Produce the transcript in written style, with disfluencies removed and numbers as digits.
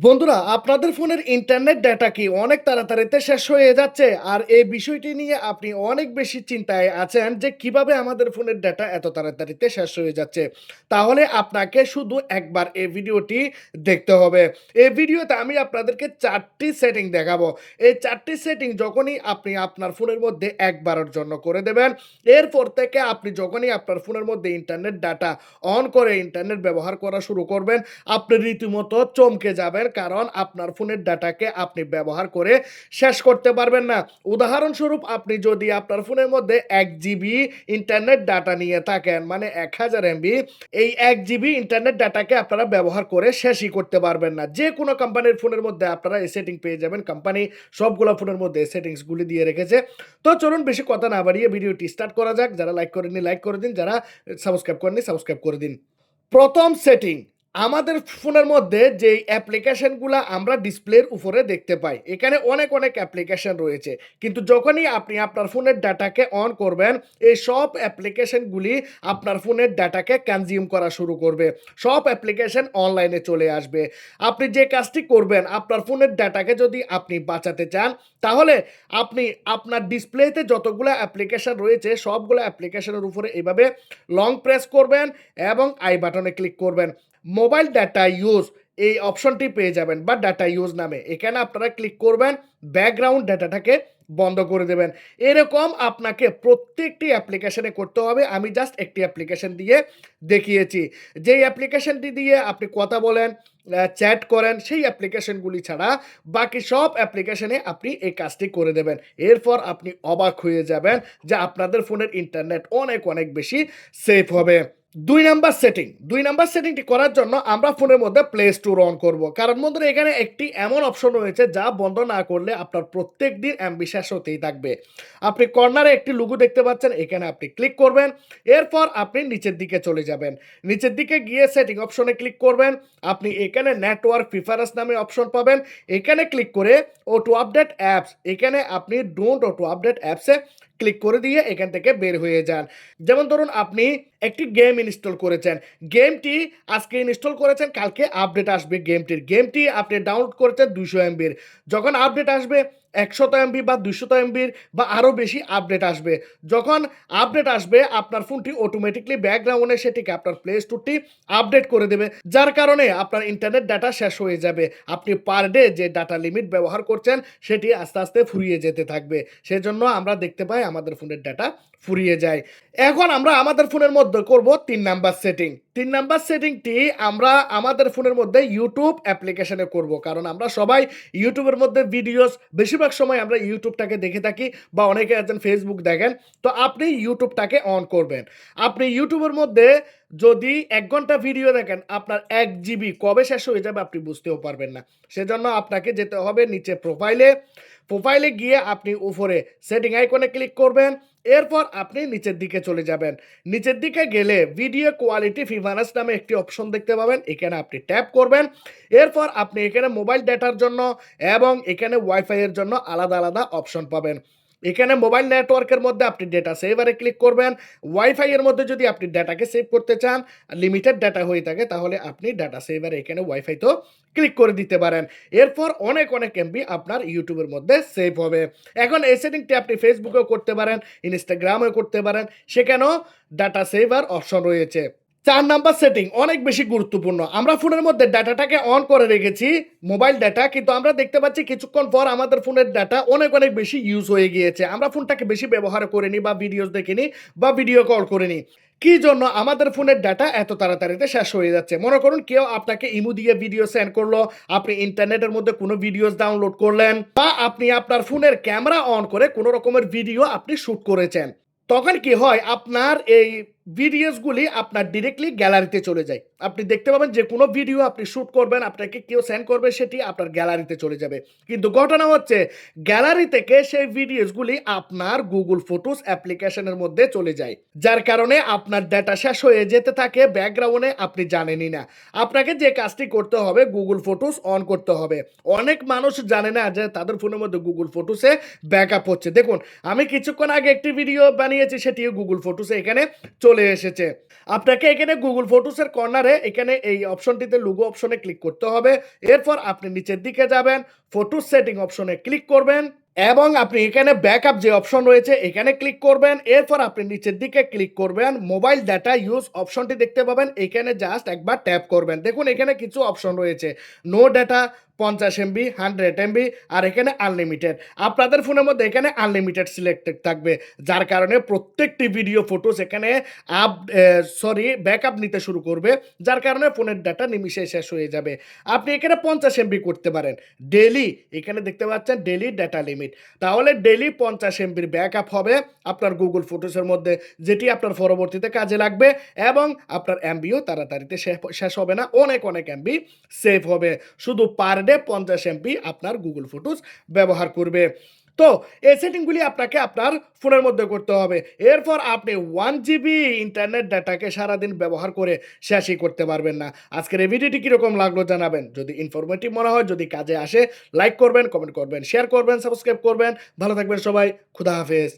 বন্ধুরা, আপনাদের ফোনের ইন্টারনেট ডেটা কি অনেক তাড়াতাড়িতে শেষ হয়ে যাচ্ছে? আর এই বিষয়টি নিয়ে আপনি অনেক বেশি চিন্তায় আছেন যে কিভাবে আমাদের ফোনের ডেটা এত তাড়াতাড়িতে শেষ হয়ে যাচ্ছে। তাহলে আপনাকে শুধু একবার এই ভিডিওটি দেখতে হবে। এই ভিডিওতে আমি আপনাদেরকে ৪ টি সেটিং দেখাবো। এই ৪ টি সেটিং যখনই আপনি আপনার ফোনের মধ্যে একবারের জন্য করে দেবেন, এরপর থেকে আপনি যখনই আপনার ফোনের মধ্যে ইন্টারনেট ডাটা অন করে ইন্টারনেট ব্যবহার করা শুরু করবেন, আপনি রীতিমতো চমকে যাবেন, কারণ আপনার ফোনের ডাটাকে আপনি ব্যবহার করে শেষ করতে পারবেন না। উদাহরণস্বরূপ আপনি যদি আপনার ফোনের মধ্যে ১ জিবি ইন্টারনেট ডাটা নিয়ে থাকেন, মানে ১,০০০ এমবি, এই ১ জিবি ইন্টারনেট ডাটাকে আপনারা ব্যবহার করে শেষই করতে পারবেন না। যে কোনো কোম্পানির ফোনের মধ্যে আপনারা এই সেটিং পেয়ে যাবেন। কোম্পানি সবগুলো ফোনের মধ্যে এই সেটিংসগুলি দিয়ে রেখেছে। তো চলুন বেশি কথা না বাড়িয়ে ভিডিওটি স্টার্ট করা যাক। যারা লাইক করেননি লাইক করে দিন, যারা সাবস্ক্রাইব করেননি সাবস্ক্রাইব করে দিন। প্রথম সেটিং, আমাদের ফোনের মধ্যে যেই অ্যাপ্লিকেশনগুলা আমরা ডিসপ্লের উপরে দেখতে পাই, এখানে অনেক অ্যাপ্লিকেশন রয়েছে। কিন্তু যখনই আপনি আপনার ফোনের ডাটাকে অন করবেন, এই সব অ্যাপ্লিকেশনগুলি আপনার ফোনের ডাটাকে কনজিউম করা শুরু করবে। সব অ্যাপ্লিকেশন অনলাইনে চলে আসবে। আপনি যে কাজটি করবেন, আপনার ফোনের ডাটাকে যদি আপনি বাঁচাতে চান, তাহলে আপনি আপনার ডিসপ্লেতে যতগুলো অ্যাপ্লিকেশন রয়েছে, সবগুলো অ্যাপ্লিকেশনের উপরে এভাবে লং প্রেস করবেন এবং আই বাটনে ক্লিক করবেন। মোবাইল ডাটা ইউজ এই অপশনটি পেয়ে যাবেন, বা ডাটা ইউজ নামে। এখানে আপনারা ক্লিক করবেন, ব্যাকগ্রাউন্ড ডাটাটাকে বন্ধ করে দেবেন। এরকম আপনাকে প্রত্যেকটি অ্যাপ্লিকেশনে করতে হবে। আমি জাস্ট একটি অ্যাপ্লিকেশন দিয়ে দেখিয়েছি। যেই অ্যাপ্লিকেশনটি দিয়ে আপনি কথা বলেন, চ্যাট করেন, সেই অ্যাপ্লিকেশনগুলি ছাড়া বাকি সব অ্যাপ্লিকেশনে আপনি এই কাজটি করে দেবেন। এরপর আপনি অবাক হয়ে যাবেন যে আপনাদের ফোনের ইন্টারনেট অনেক বেশি সেফ হবে। ২ নাম্বার সেটিংটি করার জন্য আমরা ফোনের মধ্যে প্লে স্টোর অন করব। কারণ বন্ধুরা, এখানে একটি এমন অপশন রয়েছে যা বন্ধ না করলে আপনার প্রত্যেকদিন এমবি শেষ হতেই থাকবে। আপনি কর্নারে একটি লোগো দেখতে পাচ্ছেন, এখানে আপনি ক্লিক করবেন। এরপর আপনি নিচের দিকে চলে যাবেন। নিচের দিকে গিয়ে সেটিং অপশনে ক্লিক করবেন। আপনি এখানে নেটওয়ার্ক প্রিফারেন্স নামে অপশন পাবেন। এখানে ক্লিক করে অটো আপডেট অ্যাপস, এখানে আপনি ডোন্ট অটো আপডেট অ্যাপসে ক্লিক করে দিয়ে এখান থেকে বের হয়ে যান। যেমন ধরুন, আপনি একটি গেম ইনস্টল করেছেন, গেমটি আজকে ইনস্টল করেছেন, কালকে আপডেট আসবে গেমটি আপনি ডাউনলোড করেছেন ২০০ এমবির, যখন আপডেট আসবে ১০০ এমবি বা ২০০ এমবির বা আরও বেশি আপডেট আসবে। যখন আপডেট আসবে, আপনার ফোনটি অটোমেটিকলি ব্যাকগ্রাউন্ডে সেটিকে আপনার প্লে স্টোরটি আপডেট করে দেবে, যার কারণে আপনার ইন্টারনেট ডাটা শেষ হয়ে যাবে। আপনি পার ডে যে ডাটা লিমিট ব্যবহার করছেন, সেটি আস্তে আস্তে ফুরিয়ে যেতে থাকবে। সেজন্য আমরা দেখতে পাই আমাদের ফোনের ডাটা ফুরিয়ে যায়। এখন আমরা আমাদের ফোনের মধ্যে করব ৩ নাম্বার সেটিং। ৩ নাম্বার সেটিংটি আমরা আমাদের ফোনের মধ্যে ইউটিউব অ্যাপ্লিকেশনে করব। কারণ আমরা সবাই ইউটিউবের মধ্যে ভিডিওস, বেশিরভাগ সময় আমরা ইউটিউবটাকে দেখে থাকি, বা অনেকে আছেন ফেসবুক দেখেন। তো আপনি ইউটিউবটাকে অন করবেন। আপনি ইউটিউবের মধ্যে যদি ১ ঘন্টা ভিডিও দেখেন, আপনার ১ জিবি কবে শেষ হয়ে যাবে আপনি বুঝতেও পারবেন না। সেজন্য আপনাকে যেতে হবে নিচে প্রোফাইলে গিয়ে আপনি উপরে সেটিং আইকনে ক্লিক করবেন। এরপর আপনি নিচের দিকে চলে যাবেন। নিচের দিকে গেলে ভিডিও কোয়ালিটি প্রিফারেন্স নামে একটি অপশন দেখতে পাবেন, এখানে আপনি ট্যাপ করবেন। এরপর আপনি এখানে মোবাইল ডেটার জন্য এবং এখানে ওয়াইফাই এর জন্য আলাদা অপশন পাবেন। এখানে মোবাইল নেটওয়ার্কের মধ্যে আপনি ডেটা সেভারে ক্লিক করবেন। ওয়াইফাই এর মধ্যে যদি আপনি ডাটাকে সেভ করতে চান, লিমিটেড ডাটা হয়ে থাকে, তাহলে আপনি ডাটা সেভারে এখানে ওয়াইফাই তো ক্লিক করে দিতে পারেন। এরপর অনেক এমবি আপনার ইউটিউবের মধ্যে সেভ হবে। এখন এই সেটিংটি আপনি ফেসবুকেও করতে পারেন, ইনস্টাগ্রামেও করতে পারেন, সেখানেও ডাটা সেভার অপশন রয়েছে। ৪ নাম্বার সেটিং অনেক বেশি গুরুত্বপূর্ণ। আমরা ফোনের মধ্যে ডাটাটাকে অন করে রেখেছি, মোবাইল ডাটা, কিন্তু আমরা দেখতে পাচ্ছি কিছুক্ষণ পর আমাদের ফোনের ডাটা অনেক বেশি ইউজ হয়ে গিয়েছে। আমরা ফোনটাকে বেশি ব্যবহার করিনি, বা ভিডিওস দেখিনি, বা ভিডিও কল করিনি। কি জন্য আমাদের ফোনের ডাটা এত তাড়াতাড়িতে শেষ হয়ে যাচ্ছে? মনে করুন কেউ আপনাকে ইমো দিয়ে ভিডিও সেন্ড করলো, আপনি ইন্টারনেটের মধ্যে কোনো ভিডিওস ডাউনলোড করলেন, বা আপনি আপনার ফোনের ক্যামেরা অন করে কোনো রকমের ভিডিও আপনি শুট করেছেন। তখন কি হয়, আপনার এই ভিডিওসগুলি আপনার ডিরেক্টলি গ্যালারিতে চলে যায়। আপনি দেখতে পাবেন যে কোনো ভিডিও আপনি শুট করবেন, আপনাকে কেউ সেন্ড করবে, সেটি আপনার গ্যালারিতে চলে যাবে। কিন্তু ঘটনা হচ্ছে, গ্যালারি থেকে সেই ভিডিওসগুলি আপনার গুগল ফটোস অ্যাপ্লিকেশনের মধ্যে চলে যায়, যার কারণে আপনার ডাটা শেষ হয়ে যেতে থাকে ব্যাকগ্রাউন্ডে, আপনি জানেনই না। আপনাকে যে কাজটি করতে হবে, গুগল ফটোস অন করতে হবে। অনেক মানুষ জানে না যে তাদের ফোনের মধ্যে গুগল ফটোসে ব্যাকআপ হচ্ছে। দেখুন, আমি কিছুক্ষণ আগে একটি ভিডিও বানিয়েছি, সেটিও গুগল ফটোসে এখানে চলে চলে এসেছে। আপনাকে এখানে Google ফটোসের কর্নারে এখানে এই অপশনটিতে লোগো অপশনে ক্লিক করতে হবে। এরপর আপনি নিচের দিকে যাবেন, ফটো সেটিং অপশনে ক্লিক করবেন এবং আপনি এখানে ব্যাকআপ যে অপশন রয়েছে এখানে ক্লিক করবেন। এরপর আপনি নিচের দিকে ক্লিক করবেন। মোবাইল ডাটা ইউজ অপশনটি দেখতে পাবেন। এখানে জাস্ট একবার ট্যাপ করবেন। দেখুন এখানে কিছু অপশন রয়েছে। নো ডাটা, 50 এমবি, 100 এমবি আর এখানে আনলিমিটেড। আপনাদের ফোনের মধ্যে এখানে আনলিমিটেড সিলেক্টেড থাকবে। যার কারণে প্রত্যেকটি ভিডিও, ফটোস এখানে ব্যাকআপ নিতে শুরু করবে। যার কারণে ফোনের ডাটা নিমিষে শেষ হয়ে যাবে। আপনি এখানে 50 এমবি করতে পারেন। ডেইলি এখানে দেখতে পাচ্ছেন ডেইলি ডাটা লিমিট। তাহলে ডেইলি 50 এমবির ব্যাকআপ হবে আপনার Google ফটোসের মধ্যে, যেটি আপনার পরবর্তীতে কাজে লাগবে এবং আপনার এমবিও তাড়াতাড়িতে শেষ হবে না। অনেক এমবি সেভ হবে। শুধু পার ডে 50 এমবি আপনার Google ফটোস ব্যবহার করবে। তো এই সেটিংগুলি আপনাকে আপনার ফোনের মধ্যে করতে হবে। এরপর আপনি 1 জিবি ইন্টারনেট ডাটাকে সারাদিন ব্যবহার করে শেষই করতে পারবেন না। আজকের এই ভিডিওটি কিরকম লাগলো জানাবেন। যদি ইনফরমেটিভ মনে হয়, যদি কাজে আসে, লাইক করবেন, কমেন্ট করবেন, শেয়ার করবেন, সাবস্ক্রাইব করবেন। ভালো থাকবেন সবাই। খুদা হাফেজ।